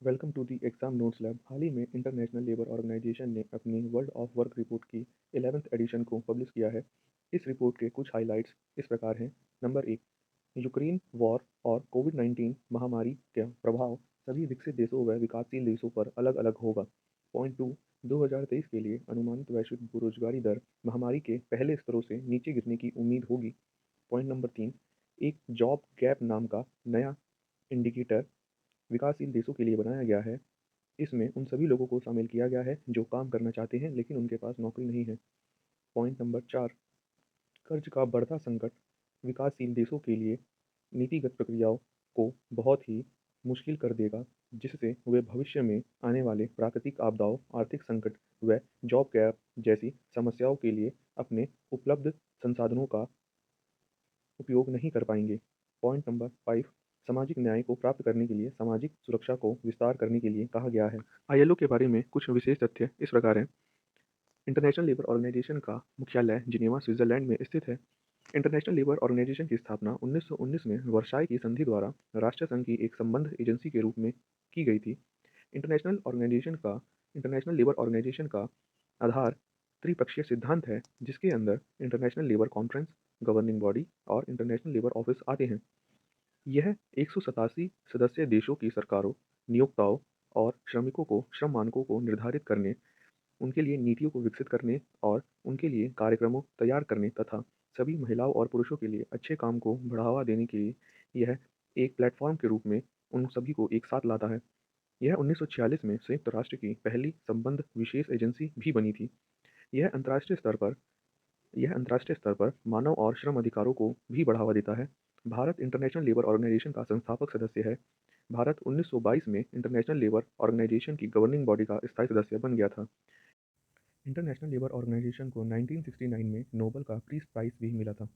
Welcome to the exam notes lab. हाल ही में इंटरनेशनल लेबर ऑर्गेनाइजेशन ने अपनी वर्ल्ड ऑफ वर्क रिपोर्ट की 11th एडिशन को पब्लिश किया है। इस रिपोर्ट के कुछ हाइलाइट्स इस प्रकार हैं। नंबर एक, यूक्रेन वॉर और कोविड-19 महामारी का प्रभाव सभी विकसित देशों व विकासशील देशों पर अलग अलग होगा। पॉइंट टू, 2023 के लिए अनुमानित वैश्विक बेरोजगारी दर महामारी के पहले स्तरों से नीचे गिरने की उम्मीद होगी। पॉइंट नंबर तीन, एक जॉब गैप नाम का नया इंडिकेटर विकासशील देशों के लिए बनाया गया है। इसमें उन सभी लोगों को शामिल किया गया है जो काम करना चाहते हैं लेकिन उनके पास नौकरी नहीं है। पॉइंट नंबर चार, कर्ज का बढ़ता संकट विकासशील देशों के लिए नीतिगत प्रक्रियाओं को बहुत ही मुश्किल कर देगा, जिससे वे भविष्य में आने वाले प्राकृतिक आपदाओं, आर्थिक संकट व जॉब गैप जैसी समस्याओं के लिए अपने उपलब्ध संसाधनों का उपयोग नहीं कर पाएंगे। पॉइंट नंबर 5, सामाजिक न्याय को प्राप्त करने के लिए सामाजिक सुरक्षा को विस्तार करने के लिए कहा गया है। आईएलओ के बारे में कुछ विशेष तथ्य इस प्रकार हैं। इंटरनेशनल लेबर ऑर्गेनाइजेशन का मुख्यालय जिनेवा, स्विट्जरलैंड में स्थित है। इंटरनेशनल लेबर ऑर्गेनाइजेशन की स्थापना 1919 में वर्साई की संधि द्वारा राष्ट्र संघ की एक संबद्ध एजेंसी के रूप में की गई थी। इंटरनेशनल लेबर ऑर्गेनाइजेशन का आधार त्रिपक्षीय सिद्धांत है, जिसके अंदर international labour conference, governing body और इंटरनेशनल लेबर ऑफिस आते हैं। यह 187 सदस्य देशों की सरकारों, नियोक्ताओं और श्रमिकों को श्रम मानकों को निर्धारित करने, उनके लिए नीतियों को विकसित करने और उनके लिए कार्यक्रमों तैयार करने तथा सभी महिलाओं और पुरुषों के लिए अच्छे काम को बढ़ावा देने के लिए यह एक प्लेटफॉर्म के रूप में उन सभी को एक साथ लाता है। यह 1946 में संयुक्त राष्ट्र की पहली संबद्ध विशेष एजेंसी भी बनी थी। यह अंतर्राष्ट्रीय स्तर पर यह अंतर्राष्ट्रीय स्तर पर मानव और श्रम अधिकारों को भी बढ़ावा देता है। भारत इंटरनेशनल लेबर ऑर्गेनाइजेशन का संस्थापक सदस्य है। भारत 1922 में इंटरनेशनल लेबर ऑर्गेनाइजेशन की गवर्निंग बॉडी का स्थायी सदस्य बन गया था। इंटरनेशनल लेबर ऑर्गेनाइजेशन को 1969 में नोबेल का पीस प्राइज भी मिला था।